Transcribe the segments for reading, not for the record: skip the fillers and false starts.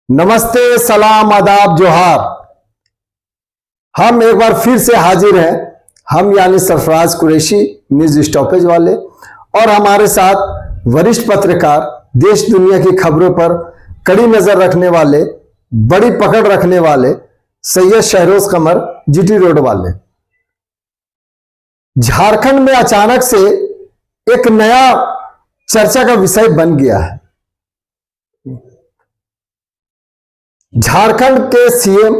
नमस्ते, सलाम, आदाब, जोहार। हम एक बार फिर से हाजिर हैं। हम यानी सरफराज कुरैशी, न्यूज स्टॉपेज वाले, और हमारे साथ वरिष्ठ पत्रकार, देश दुनिया की खबरों पर कड़ी नजर रखने वाले, बड़ी पकड़ रखने वाले सैयद शहरोज कमर, जीटी रोड वाले। झारखंड में अचानक से एक नया चर्चा का विषय बन गया है। झारखंड के सीएम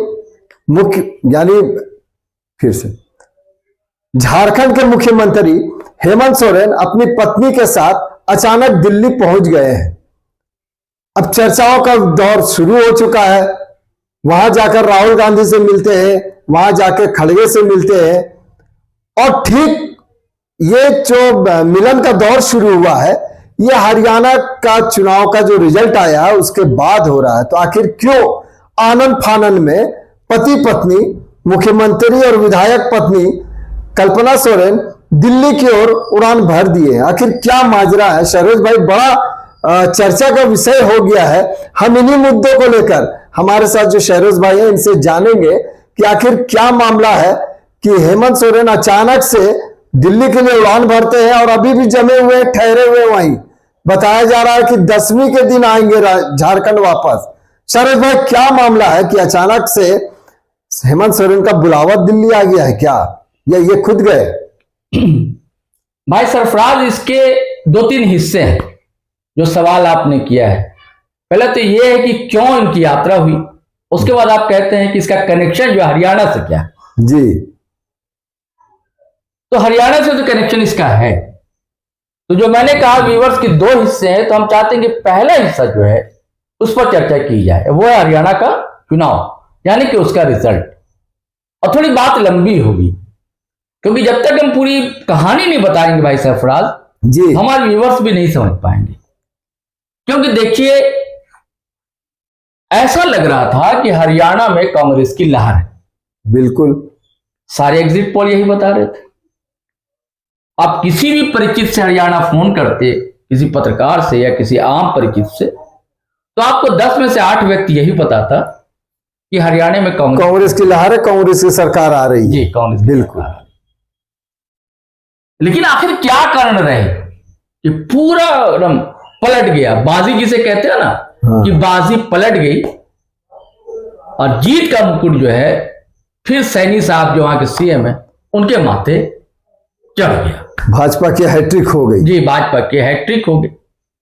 झारखंड के मुख्यमंत्री हेमंत सोरेन अपनी पत्नी के साथ अचानक दिल्ली पहुंच गए हैं। अब चर्चाओं का दौर शुरू हो चुका है। वहां जाकर राहुल गांधी से मिलते हैं, वहां जाकर खड़गे से मिलते हैं, और ठीक ये जो मिलन का दौर शुरू हुआ है, ये हरियाणा का चुनाव का जो रिजल्ट आया है उसके बाद हो रहा है। तो आखिर क्यों आनन फानन में पति पत्नी, मुख्यमंत्री और विधायक पत्नी कल्पना सोरेन दिल्ली की ओर उड़ान भर दिए? आखिर क्या माजरा है शहरोज भाई? बड़ा चर्चा का विषय हो गया है। हम इन्हीं मुद्दों को लेकर हमारे साथ जो शहरोज भाई हैं इनसे जानेंगे कि आखिर क्या मामला है कि हेमंत सोरेन अचानक से दिल्ली के लिए उड़ान भरते हैं और अभी भी जमे हुए, ठहरे हुए वहीं। बताया जा रहा है कि 10वीं के दिन आएंगे झारखंड वापस। शरद भाई, क्या मामला है कि अचानक से हेमंत सोरेन का बुलावा दिल्ली आ गया है क्या, या ये खुद गए? भाई सरफराज, इसके 2-3 हिस्से हैं जो सवाल आपने किया है। पहले तो ये है कि क्यों इनकी यात्रा हुई, उसके बाद आप कहते हैं कि इसका कनेक्शन जो हरियाणा से क्या है। जी, तो हरियाणा से जो कनेक्शन इसका है, तो जो मैंने कहा व्यूअर्स की 2 हिस्से हैं, तो हम चाहते हैं कि पहला हिस्सा जो है उस पर चर्चा की जाए, वो है हरियाणा का चुनाव, यानी कि उसका रिजल्ट। और थोड़ी बात लंबी होगी, क्योंकि जब तक हम पूरी कहानी नहीं बताएंगे भाई सरफराज जी, हमारे व्यूअर्स भी नहीं समझ पाएंगे। क्योंकि देखिए, ऐसा लग रहा था कि हरियाणा में कांग्रेस की लहर है। बिल्कुल, सारे एग्जिट पोल यही बता रहे थे। आप किसी भी परिचित से हरियाणा फोन करते, किसी पत्रकार से या किसी आम परिचित से, तो आपको 10 में से 8 व्यक्ति यही पता था कि हरियाणा में कांग्रेस की लहर है, कांग्रेस की सरकार आ रही है। जी, कांग्रेस, बिल्कुल। लेकिन आखिर क्या कारण रहे कि पूरा एकदम पलट गया? बाजी जिसे कहते हैं ना, कि बाजी पलट गई और जीत का मुकुट जो है फिर सैनी साहब जो वहां के सीएम है उनके माथे चढ़ गया। भाजपा की हैट्रिक हो गई। जी, भाजपा की हैट्रिक हो गई।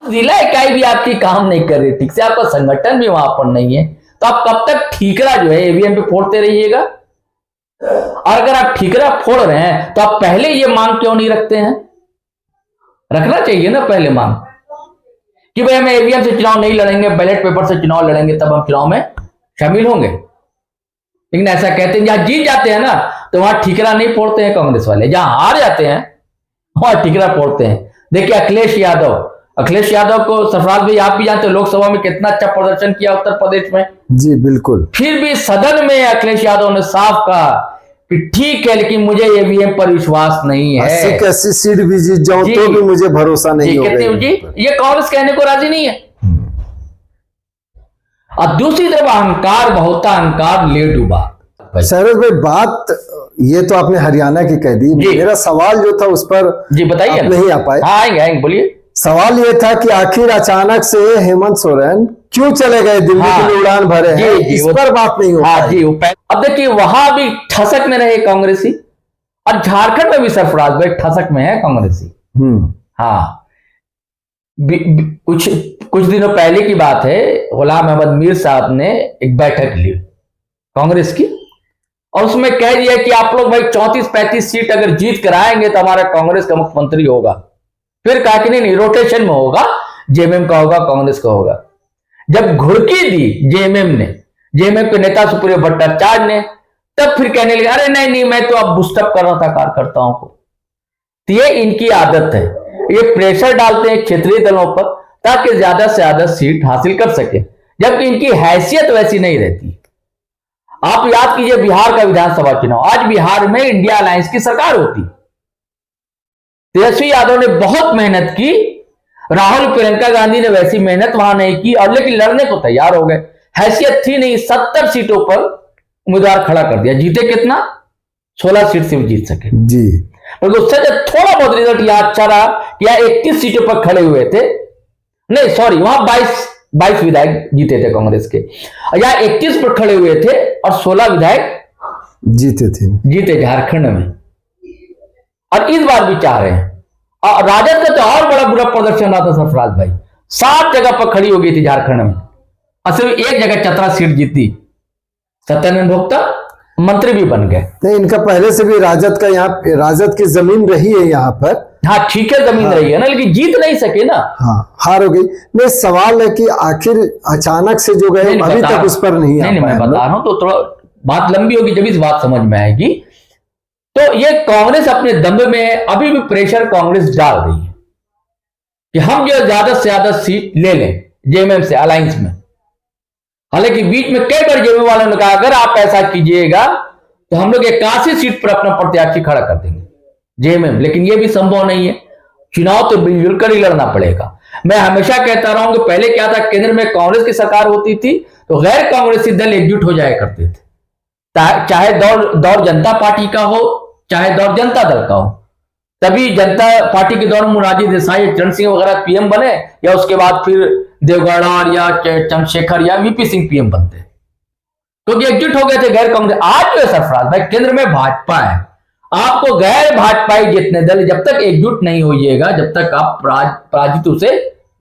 जिला इकाई भी आपकी काम नहीं कर रही ठीक से, आपका संगठन भी वहां पर नहीं है, तो आप कब तक ठीकरा जो है ईवीएम पे फोड़ते रहिएगा? और अगर आप ठीकरा फोड़ रहे हैं तो आप पहले ये मांग क्यों नहीं रखते हैं? रखना चाहिए ना पहले मांग, कि भाई हम ईवीएम से चुनाव नहीं लड़ेंगे, बैलेट पेपर से चुनाव लड़ेंगे, तब हम चुनाव में शामिल होंगे। लेकिन ऐसा कहते हैं, जहां जीत जाते हैं ना तो वहां ठीकरा नहीं फोड़ते हैं कांग्रेस वाले, जहां हार जाते हैं वहां ठीकरा फोड़ते हैं। देखिए अखिलेश यादव को सरफराज भाई आप भी जानते हो, लोकसभा में कितना अच्छा प्रदर्शन किया उत्तर प्रदेश में। जी बिल्कुल। फिर भी सदन में अखिलेश यादव ने साफ कहा कि ठीक है, लेकिन मुझे ईवीएम पर विश्वास नहीं है। 80 सीट भी जीत जाऊं तो भी मुझे भरोसा नहीं होगा। ये कांग्रेस कहने को राजी नहीं है। और दूसरी तरफ अहंकार, बहुत अहंकार ले डूबा। शरद भाई, बात ये तो आपने हरियाणा की कह दी। मेरा सवाल जो था उस पर जी बताइए, नहीं आ पाए। आएंगे, बोलिए। सवाल ये था कि आखिर अचानक से हेमंत सोरेन क्यों चले गए दिल्ली के लिए, उड़ान भरे हैं, इस पर बात नहीं हो पाई। अब देखिए, वहां भी ठसक में रहे कांग्रेसी, और झारखंड में भी सरफराज भाई ठसक में है कांग्रेसी। हाँ, कुछ दिनों पहले की बात है, गुलाम अहमद मीर साहब ने एक बैठक ली कांग्रेस की, और उसमें कह दिया कि आप लोग भाई 34-35 सीट अगर जीत कर आएंगे तो हमारा कांग्रेस का मुख्यमंत्री होगा। फिर कहा कि नहीं, रोटेशन में होगा, जेएमएम का होगा, कांग्रेस का होगा। जब घुड़की दी जेएमएम के नेता सुप्रियो भट्टाचार्य ने, तब फिर कहने लगे अरे नहीं, मैं तो अब बुस्टअप कर रहा था कार्यकर्ताओं को। तो ये इनकी आदत है, ये प्रेशर डालते हैं क्षेत्रीय दलों पर ताकि ज्यादा से ज्यादा सीट हासिल कर सके, जबकि इनकी हैसियत वैसी नहीं रहती। आप याद कीजिए बिहार का विधानसभा चुनाव, आज बिहार में इंडिया अलायंस की सरकार होती, तेजस्वी यादव ने बहुत मेहनत की, राहुल प्रियंका गांधी ने वैसी मेहनत वहां नहीं की, और लेकिन लड़ने को तैयार हो गए। हैसियत थी नहीं, 70 सीटों पर उम्मीदवार खड़ा कर दिया। जीते कितना? 16 सीट से भी जीत सके जी। पर उससे जब थोड़ा बहुत रिजल्ट यहाँ अच्छा रहा, यहाँ 21 सीटों पर खड़े हुए थे, नहीं सॉरी, वहां 22 विधायक जीते थे कांग्रेस के, यहाँ 21 पर खड़े हुए थे और 16 विधायक जीते झारखंड में। और इस बार भी चाह रहे हैं। और राजद का तो और बड़ा बुरा प्रदर्चन रहा था सरफराज भाई, 7 जगह पर खड़ी हो गई थी झारखंड में और सिर्फ एक जगह चतरा सीट जीती, सत्यानंद भोक्ता मंत्री भी बन गए। नहीं, इनका पहले से भी राजद का, यहाँ राजद की जमीन रही है यहाँ पर। हाँ ठीक है, जमीन रही है ना, लेकिन जीत नहीं सके ना। हाँ, हार हो गई। नहीं, सवाल है कि आखिर अचानक से जो गए अभी तक उस पर नहीं नहीं, मैं बता रहा हूं तो थोड़ा बात लंबी होगी, जब इस बात समझ में आएगी। तो ये कांग्रेस अपने दम में अभी भी प्रेशर कांग्रेस डाल रही है कि हम जो ज्यादा से ज्यादा सीट ले लें जेएमएम से अलायंस में। हालांकि बीच में कई बार जेएमएम वालों ने कहा अगर आप ऐसा कीजिएगा तो हम लोग 81 सीट पर अपना प्रत्याशी खड़ा कर देंगे जेएमएम, लेकिन यह भी संभव नहीं है। चुनाव तो मिलजुल कर ही लड़ना पड़ेगा। मैं हमेशा कहता रहा हूं कि पहले क्या था, केंद्र में कांग्रेस की सरकार होती थी तो गैर कांग्रेसी दल एकजुट हो जाया करते थे, चाहे दौर जनता पार्टी का हो चाहे दौर जनता दल का हो। तभी जनता पार्टी के दौर में मोरारजी देसाई, चरण सिंह वगैरह पीएम बने, या उसके बाद फिर देवगौड़ा या चंद्रशेखर या वीपी सिंह पीएम बनते, क्योंकि एकजुट हो गए थे गैर कांग्रेस। आज जो है सरफराज भाई, केंद्र में भाजपा है, आपको गैर भाजपाई जितने दल जब तक एकजुट नहीं होइएगा, जब तक आप पराजित उसे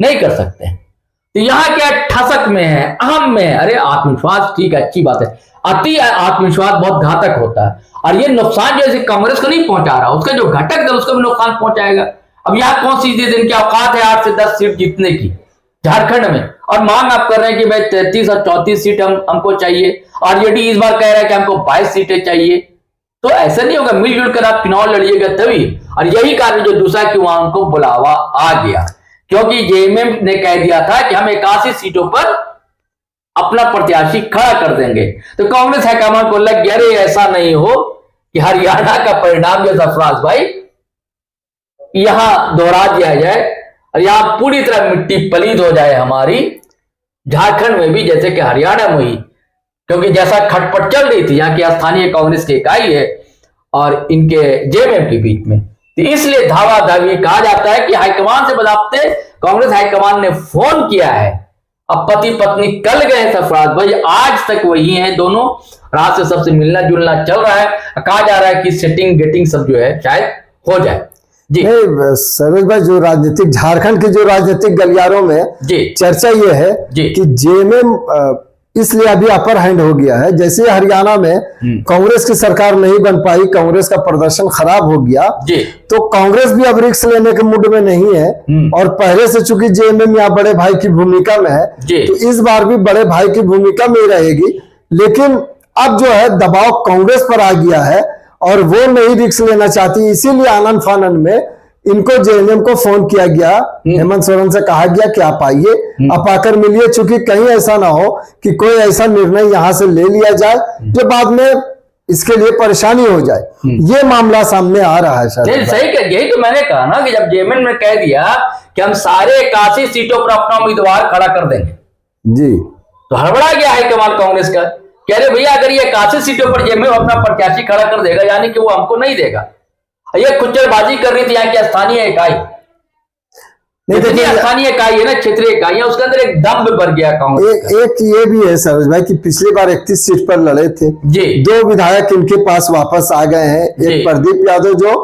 नहीं कर सकते। तो यहां क्या ठसक में है, अहम में है। अरे आत्मविश्वास ठीक है, अच्छी बात है, अति आत्मविश्वास बहुत घातक होता है और ये नुकसान जैसे कांग्रेस को नहीं पहुंचा रहा, उसका जो घटक दल उसको भी नुकसान पहुंचाएगा। अब यहाँ कौन सी दिन की औकात है 8 से 10 सीट जीतने की झारखंड में, और मांग आप कर रहे हैं कि भाई 33 और 34 सीट हमको चाहिए, और यदि इस बार कह रहा है कि हमको 22 सीटें चाहिए, तो ऐसा नहीं होगा। मिलजुल कर आप चुनाव लड़िएगा तभी। और यही कारण जो दूसरा कि वहां उनको बुलावा आ गया, क्योंकि जेएमएम ने कह दिया था कि हम 81 सीटों पर अपना प्रत्याशी खड़ा कर देंगे। तो कांग्रेस हाईकमान को लग गया अरे ऐसा नहीं हो कि हरियाणा का परिणाम जो सरफराज भाई यहां दोहरा दिया जाए और यहां पूरी तरह मिट्टी पलीद हो जाए हमारी, झारखंड में भी जैसे कि हरियाणा में ही। क्योंकि जैसा खटपट चल रही थी यहाँ की स्थानीय कांग्रेस की इकाई है और इनके जेएमएम के बीच में, तो इसलिए धावा धावी कहा जाता है कि हाईकमान से बजाते कांग्रेस हाईकमान ने फोन किया है। अब पति पत्नी कल गए सरफराज भाई, आज तक वही हैं दोनों, रात से सबसे मिलना जुलना चल रहा है। कहा जा रहा है कि सेटिंग गेटिंग सब जो है शायद हो जाए। जी सरोज भाई, जो राजनीतिक झारखंड के जो राजनीतिक गलियारों में जी चर्चा ये है कि जेएमएम इसलिए अभी अपर हैंड हो गया है। जैसे हरियाणा में कांग्रेस की सरकार नहीं बन पाई, कांग्रेस का प्रदर्शन खराब हो गया, तो कांग्रेस भी अब रिस्क लेने के मूड में नहीं है। और पहले से चूंकि जेएमएम यहाँ बड़े भाई की भूमिका में है, तो इस बार भी बड़े भाई की भूमिका में रहेगी। लेकिन अब जो है दबाव कांग्रेस पर आ गया है और वो नहीं रिस्क लेना चाहती, इसीलिए आनंद फानन में इनको जेएमएम को फोन किया गया, हेमंत सोरेन से कहा गया कि आप आइए, आप आकर मिलिए, चूंकि कहीं ऐसा ना हो कि कोई ऐसा निर्णय यहां से ले लिया जाए जो बाद में इसके लिए परेशानी हो जाए। ये मामला सामने आ रहा है। सही कह, यही तो मैंने कहा ना कि जब जेएमएम ने कह दिया कि हम सारे 81 सीटों पर अपना उम्मीदवार खड़ा कर देंगे जी, तो हड़बड़ा गया हाईकमान कांग्रेस का। कह रहे भैया अगर ये 81 सीटों पर जेएमएम अपना प्रत्याशी खड़ा कर देगा, यानी कि वो हमको नहीं देगा। ये खुच्चरबाजी कर रही थी यहाँ की स्थानीय इकाई, स्थानीय इकाई है ना, क्षेत्रीय इकाई, उसके अंदर एक दम्भ भर गया कांग्रेस। एक ये भी है सरोज भाई कि पिछली बार 31 सीट पर लड़े थे जी, 2 विधायक इनके पास वापस आ गए हैं। एक प्रदीप यादव जो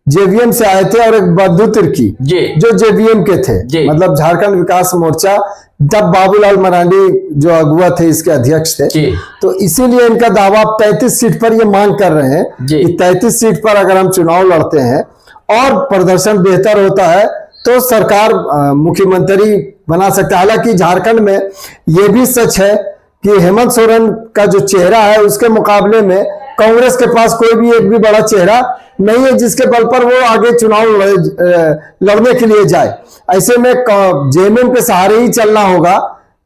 जेवीएम से आए थे और एक बंधु तिर्की जो जेवीएम के थे, मतलब झारखंड विकास मोर्चा, तब बाबूलाल मरांडी जो अगुआ थे इसके अध्यक्ष थे। तो इसीलिए इनका दावा 33 सीट पर ये मांग कर रहे हैं कि 33 सीट पर अगर हम चुनाव लड़ते हैं और प्रदर्शन बेहतर होता है तो सरकार मुख्यमंत्री बना सकते हैं। हालांकि झारखंड में ये भी सच है कि हेमंत सोरेन का जो चेहरा है उसके मुकाबले में कांग्रेस के पास कोई भी एक भी बड़ा चेहरा नहीं है जिसके बल पर वो आगे चुनाव लड़ने के लिए जाए। ऐसे में जेएमएम के सहारे ही चलना होगा,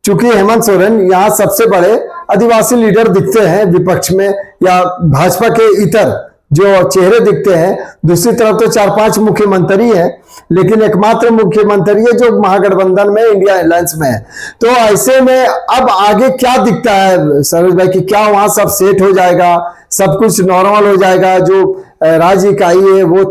चूंकि हेमंत सोरेन यहाँ सबसे बड़े आदिवासी लीडर दिखते हैं विपक्ष में, या भाजपा के इतर जो चेहरे दिखते हैं। दूसरी तरफ तो 4-5 मुख्यमंत्री हैं लेकिन एकमात्र मुख्यमंत्री है जो महागठबंधन में, इंडिया अलायंस में है। तो ऐसे में अब आगे क्या दिखता है सरोज भाई कि क्या वहां सब सेट हो जाएगा, सब कुछ नॉर्मल हो जाएगा, जो राज्य इकाई है वो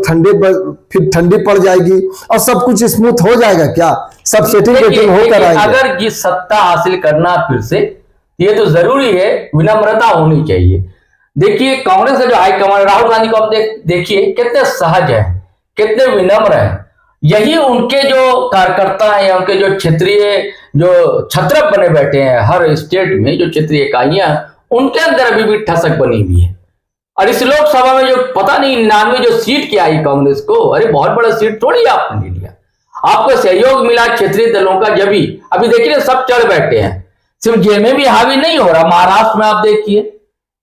फिर ठंडी पड़ जाएगी और सब कुछ स्मूथ हो जाएगा, क्या सब सेटिंग वेटिंग होकर आएगी? अगर ये सत्ता हासिल करना फिर से, ये तो जरूरी है, विनम्रता होनी चाहिए। देखिए कांग्रेस का जो हाईकमांड, राहुल गांधी को आप देखिए कितने सहज है, कितने विनम्र है। यही उनके जो कार्यकर्ता हैं या उनके जो क्षेत्रीय जो छत्रप बने बैठे हैं हर स्टेट में, जो क्षेत्रीय इकाइयां, उनके अंदर अभी भी ठसक बनी हुई है। और इस लोकसभा में जो पता नहीं 99 जो सीट की आई कांग्रेस को, अरे बहुत बड़ा सीट थोड़ी आपने ले लिया, आपको सहयोग मिला क्षेत्रीय दलों का। जब भी अभी देखिए सब चढ़ बैठे हैं, सिर्फ जेएमएम भी हावी नहीं हो रहा। महाराष्ट्र में आप देखिए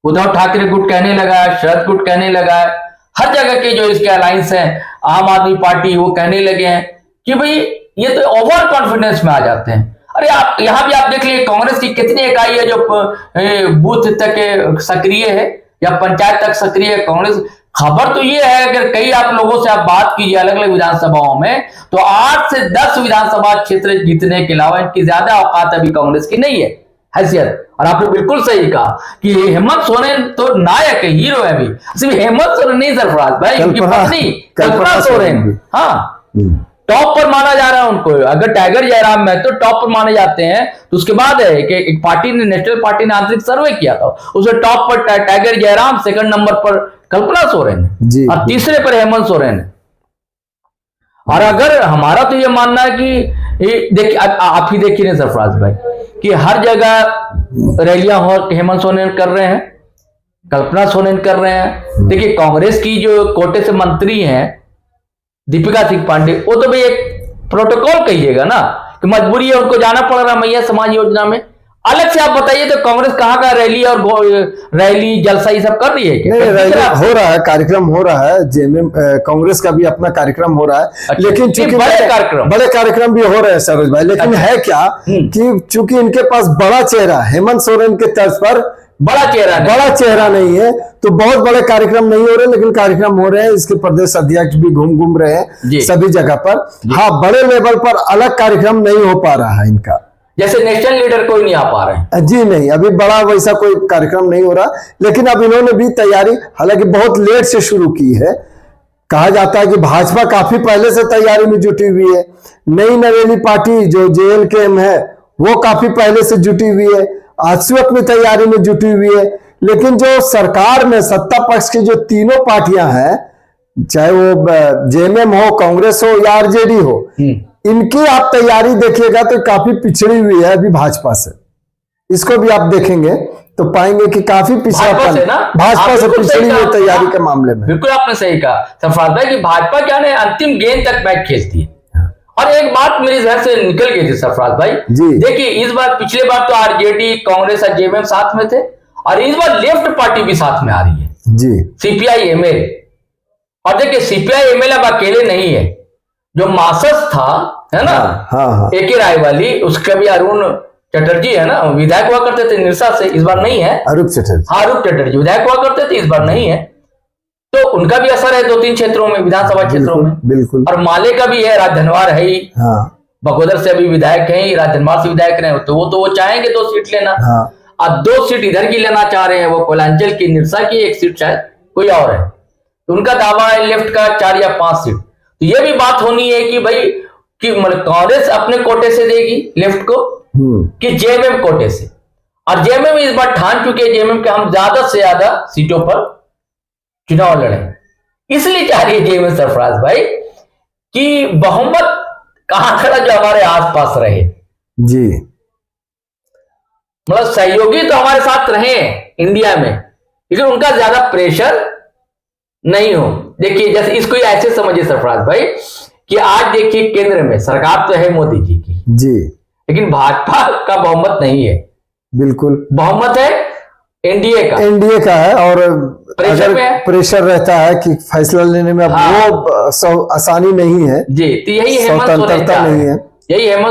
उद्धव ठाकरे गुट कहने लगा है, शरद गुट कहने लगा है, हर जगह के जो इसके अलायंस हैं, आम आदमी पार्टी, वो कहने लगे हैं कि भाई ये तो ओवर कॉन्फिडेंस में आ जाते हैं। अरे आप यहां भी आप देख लीजिए कांग्रेस की कितनी इकाई है जो बूथ तक सक्रिय है या पंचायत तक सक्रिय है कांग्रेस। खबर तो ये है, अगर कई आप लोगों से आप बात कीजिए अलग अलग विधानसभाओं में, तो 8 से 10 विधानसभा क्षेत्र जीतने के अलावा इनकी ज्यादा औकात अभी कांग्रेस की नहीं है, हैसियत। और आपने बिल्कुल सही कहा कि हेमंत सोरेन तो नायक है, हीरो है। अभी सिर्फ हेमंत सोरेन नहीं सरफराज भाई, उनकी पत्नी कल्पना सोरेन, हाँ टॉप पर माना जा रहा है उनको। अगर टाइगर जयराम में तो टॉप पर माने जाते हैं, तो उसके बाद है कि एक पार्टी ने, नेशनल पार्टी ने आंतरिक सर्वे किया था, उसमें टॉप पर टाइगर जयराम, सेकंड नंबर पर कल्पना सोरेन और तीसरे पर हेमंत सोरेन। और अगर हमारा तो ये मानना है कि देखिए आप ही देखिए ना सरफराज भाई कि हर जगह रैलियां हो, हेमंत सोरेन कर रहे हैं, कल्पना सोरेन कर रहे हैं। देखिए कांग्रेस की जो कोटे से मंत्री हैं दीपिका सिंह पांडे, वो तो भाई एक प्रोटोकॉल कहिएगा ना कि मजबूरी है, उनको जाना पड़ रहा मैया समाज योजना में। अलग से आप बताइए तो कांग्रेस कहाँ का रैली और रैली जलसा ये सब कर रही है क्या? नहीं, रैली हो रहा है, कार्यक्रम हो रहा है, जेएमएम कांग्रेस का भी अपना कार्यक्रम हो रहा है। अच्छा, लेकिन चूंकि बड़े कार्यक्रम भी हो रहे हैं सरोज भाई, लेकिन है क्या कि चूंकि इनके पास बड़ा चेहरा, हेमंत सोरेन के तर्ज पर बड़ा चेहरा नहीं है, तो बहुत बड़े कार्यक्रम नहीं हो रहे, लेकिन कार्यक्रम हो रहे हैं। इसके प्रदेश अध्यक्ष भी घूम रहे हैं सभी जगह पर। हाँ, बड़े लेवल पर अलग कार्यक्रम नहीं हो पा रहा है इनका, जैसे नेशनल लीडर कोई नहीं आ पा रहे हैं। जी नहीं, अभी बड़ा वैसा कोई कार्यक्रम नहीं हो रहा। लेकिन अब इन्होंने भी तैयारी, हालांकि बहुत लेट से शुरू की है। कहा जाता है कि भाजपा काफी पहले से तैयारी में जुटी हुई है। नई नवेली पार्टी जो जेएलकेएम है वो काफी पहले से जुटी हुई है, आजसू अपनी तैयारी में जुटी हुई है। लेकिन जो सरकार में सत्ता पक्ष की जो तीनों पार्टियां हैं, चाहे वो जेएमएम हो, कांग्रेस हो या आरजेडी हो, इनकी आप तैयारी देखिएगा तो काफी पिछड़ी हुई है अभी भाजपा से। इसको भी आप देखेंगे तो पाएंगे कि काफी पिछड़ापन भाजपा से पिछड़ी हुई तैयारी के मामले में। बिल्कुल आपने सही कहा सरफराज भाई कि भाजपा क्या है, अंतिम गेंद तक मैच खेलती है। और एक बात मेरे जहन से निकल गई थी सरफराज भाई, देखिए इस बार, पिछले बार तो आरजेडी, कांग्रेस और जेएमएम साथ में थे, और इस बार लेफ्ट पार्टी भी साथ में आ रही है जी, सीपीआई एमएल। और देखिए सीपीआई एमएल अब अकेले नहीं है, जो मासस था है ना, हाँ। एके राय वाली, उसका भी अरुण चटर्जी है ना, विधायक हुआ करते थे निरसा से, इस बार नहीं है। अरूप चटर्जी विधायक हुआ करते थे, इस बार नहीं है। तो उनका भी असर है 2-3 क्षेत्रों में, विधानसभा क्षेत्रों में। बिल्कुल। और माले का भी है, राजधनवार है ही, बगोदर से अभी विधायक है, राजधनवार से विधायक रहे, तो वो चाहेंगे 2 सीट लेना। अब 2 सीट इधर की लेना चाह रहे हैं, वो कोयलांचल की, निरसा की, 1 सीट शायद कोई और है। तो उनका दावा है लेफ्ट का 4 या 5 सीट। तो ये भी बात होनी है कि भाई कि कांग्रेस अपने कोटे से देगी लेफ्ट को कि जेएमएम कोटे से। और जेएमएम इस बार ठान चुके हैं जेएमएम के हम ज्यादा से ज्यादा सीटों पर चुनाव लड़े, इसलिए चाह रही है जेएमएम सरफराज भाई कि बहुमत कहां खड़ा जो हमारे आसपास रहे जी, मतलब सहयोगी तो हमारे साथ रहे इंडिया में, लेकिन उनका ज्यादा प्रेशर नहीं हो। देखिए जैसे इसको ऐसे समझिए सरफराज भाई कि आज देखिए केंद्र में सरकार तो है मोदी जी की जी, लेकिन भाजपा का बहुमत नहीं है। बिल्कुल बहुमत है एनडीए का है, और प्रेशर रहता है कि फैसला लेने में अब वो आसानी नहीं है जी। तो यही हेमंत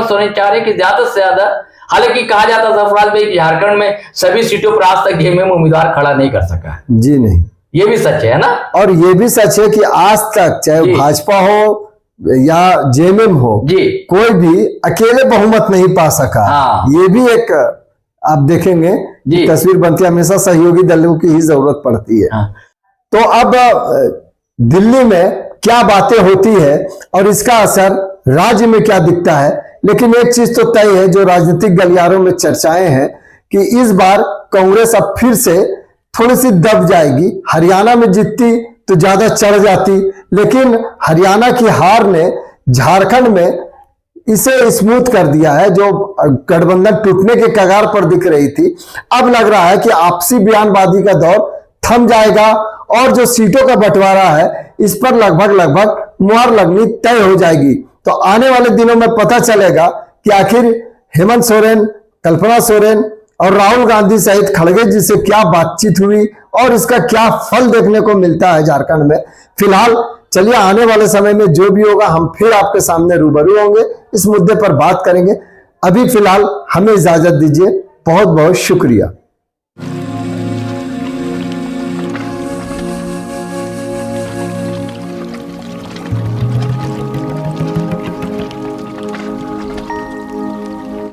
सोरेन चाह रहे कि ज्यादा से ज्यादा, हालांकि कहा जाता सरफराज भाई कि झारखंड में सभी सीटों पर आज तक जेएमएम उम्मीदवार खड़ा नहीं कर सका जी, नहीं, ये भी सच है ना। और ये भी सच है कि आज तक चाहे भाजपा हो या जेएमएम हो जी कोई भी अकेले बहुमत नहीं पा सका। हाँ। ये भी एक आप देखेंगे जी। तस्वीर बनती है, हमेशा सहयोगी दलों की ही जरूरत पड़ती है। हाँ। तो अब दिल्ली में क्या बातें होती है और इसका असर राज्य में क्या दिखता है, लेकिन एक चीज तो तय है जो राजनीतिक गलियारों में चर्चाएं हैं कि इस बार कांग्रेस अब फिर से थोड़ी सी दब जाएगी। हरियाणा में जीतती तो ज्यादा चढ़ जाती, लेकिन हरियाणा की हार ने झारखंड में इसे स्मूथ कर दिया है। जो गठबंधन टूटने के कगार पर दिख रही थी, अब लग रहा है कि आपसी बयानबाजी का दौर थम जाएगा और जो सीटों का बंटवारा है इस पर लगभग मुहर लगनी तय हो जाएगी। तो आने वाले दिनों में पता चलेगा कि आखिर हेमंत सोरेन, कल्पना सोरेन और राहुल गांधी सहित खड़गे जी से क्या बातचीत हुई और इसका क्या फल देखने को मिलता है झारखंड में। फिलहाल चलिए आने वाले समय में जो भी होगा हम फिर आपके सामने रूबरू होंगे, इस मुद्दे पर बात करेंगे। अभी फिलहाल हमें इजाजत दीजिए, बहुत बहुत शुक्रिया।